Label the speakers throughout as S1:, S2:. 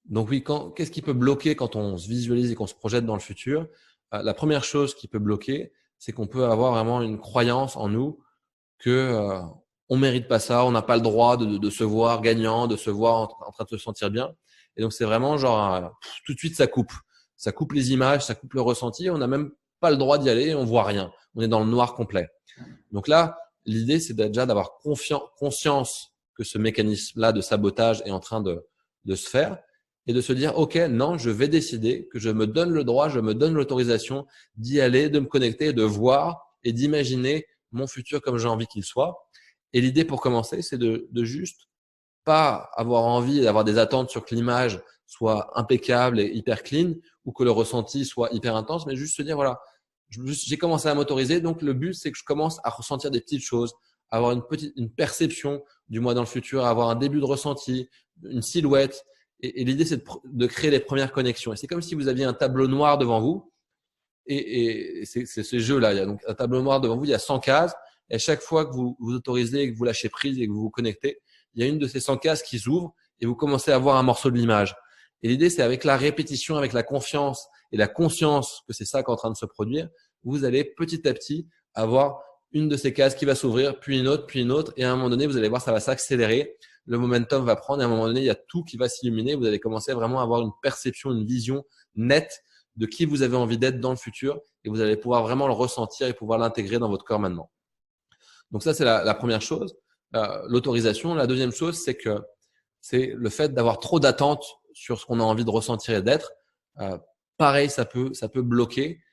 S1: Donc oui, qu'est-ce qui peut bloquer quand on se visualise et qu'on se projette dans le futur? La première chose qui peut bloquer, c'est qu'on peut avoir vraiment une croyance en nous que on mérite pas ça, on n'a pas le droit de se voir gagnant, de se voir en train de se sentir bien. Et donc c'est vraiment genre tout de suite ça coupe les images, ça coupe le ressenti, on n'a même pas le droit d'y aller, on voit rien, on est dans le noir complet. Donc là, l'idée c'est déjà d'avoir conscience que ce mécanisme-là de sabotage est en train de se faire et de se dire ok, non, je vais décider que je me donne le droit, je me donne l'autorisation d'y aller, de me connecter, de voir et d'imaginer mon futur comme j'ai envie qu'il soit. Et l'idée pour commencer, c'est de juste pas avoir envie d'avoir des attentes sur que l'image soit impeccable et hyper clean ou que le ressenti soit hyper intense, mais juste se dire voilà, j'ai commencé à m'autoriser, donc le but c'est que je commence à ressentir des petites choses, avoir une perception du moi dans le futur, avoir un début de ressenti, une silhouette. Et l'idée c'est de créer les premières connexions. Et c'est comme si vous aviez un tableau noir devant vous. Et c'est ce jeu-là. Il y a donc un tableau noir devant vous, il y a 100 cases. Et à chaque fois que vous vous autorisez et que vous lâchez prise et que vous vous connectez, il y a une de ces 100 cases qui s'ouvre et vous commencez à voir un morceau de l'image. Et l'idée, c'est avec la répétition, avec la confiance et la conscience que c'est ça qui est en train de se produire, vous allez petit à petit avoir une de ces cases qui va s'ouvrir, puis une autre, puis une autre. Et à un moment donné, vous allez voir, ça va s'accélérer. Le momentum va prendre et à un moment donné, il y a tout qui va s'illuminer. Vous allez commencer vraiment à avoir une perception, une vision nette de qui vous avez envie d'être dans le futur et vous allez pouvoir vraiment le ressentir et pouvoir l'intégrer dans votre corps maintenant. Donc ça, c'est la première chose, l'autorisation. La deuxième chose, c'est le fait d'avoir trop d'attentes sur ce qu'on a envie de ressentir et d'être. Pareil, ça peut bloquer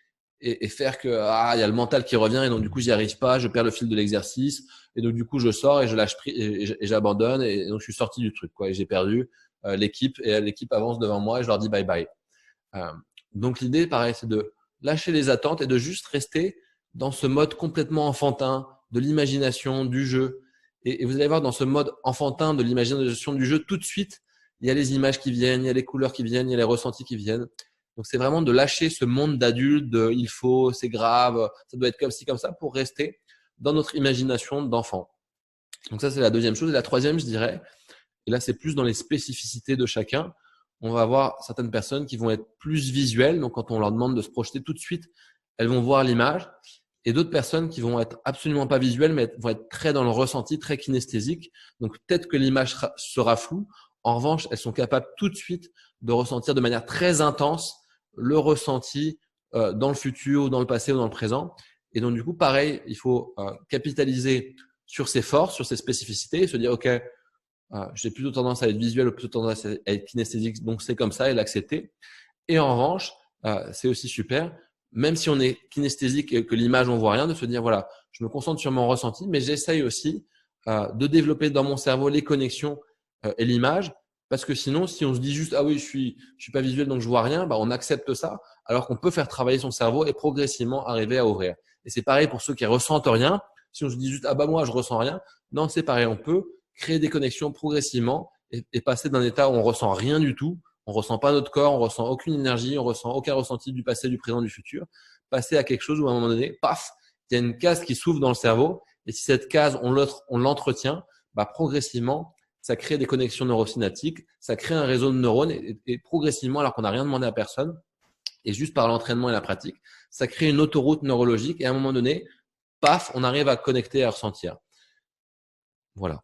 S1: et faire que il y a le mental qui revient et donc du coup j'y arrive pas, je perds le fil de l'exercice et donc du coup je sors et je lâche prise et j'abandonne et donc je suis sorti du truc quoi et j'ai perdu l'équipe et l'équipe avance devant moi et je leur dis bye bye. Donc l'idée, pareil, c'est de lâcher les attentes et de juste rester dans ce mode complètement enfantin de l'imagination, du jeu. Et vous allez voir, dans ce mode enfantin de l'imagination du jeu, tout de suite, il y a les images qui viennent, il y a les couleurs qui viennent, il y a les ressentis qui viennent. Donc c'est vraiment de lâcher ce monde d'adulte, de il faut, c'est grave, ça doit être comme ci, comme ça, pour rester dans notre imagination d'enfant. Donc ça, c'est la deuxième chose. Et la troisième, je dirais, et là, c'est plus dans les spécificités de chacun. On va avoir certaines personnes qui vont être plus visuelles. Donc, quand on leur demande de se projeter tout de suite, elles vont voir l'image. Et d'autres personnes qui vont être absolument pas visuelles, mais vont être très dans le ressenti, très kinesthésique. Donc, peut-être que l'image sera floue. En revanche, elles sont capables tout de suite de ressentir de manière très intense le ressenti dans le futur, ou dans le passé ou dans le présent. Et donc, du coup, pareil, il faut capitaliser sur ses forces, sur ses spécificités et se dire, OK, j'ai plutôt tendance à être visuel ou plutôt tendance à être kinesthésique, donc c'est comme ça et l'accepter. Et en revanche, c'est aussi super, même si on est kinesthésique et que l'image on voit rien, de se dire voilà, je me concentre sur mon ressenti, mais j'essaye aussi de développer dans mon cerveau les connexions et l'image, parce que sinon, si on se dit juste ah oui, je suis pas visuel donc je vois rien, bah on accepte ça, alors qu'on peut faire travailler son cerveau et progressivement arriver à ouvrir. Et c'est pareil pour ceux qui ressentent rien. Si on se dit juste ah bah moi je ressens rien, non c'est pareil, on peut créer des connexions progressivement et passer d'un état où on ressent rien du tout, on ressent pas notre corps, on ressent aucune énergie, on ressent aucun ressenti du passé, du présent, du futur, passer à quelque chose où à un moment donné, paf, il y a une case qui s'ouvre dans le cerveau et si cette case on l'entretient, bah progressivement ça crée des connexions neurosynaptiques, ça crée un réseau de neurones et progressivement, alors qu'on n'a rien demandé à personne, et juste par l'entraînement et la pratique, ça crée une autoroute neurologique et à un moment donné, paf, on arrive à connecter et à ressentir. Voilà.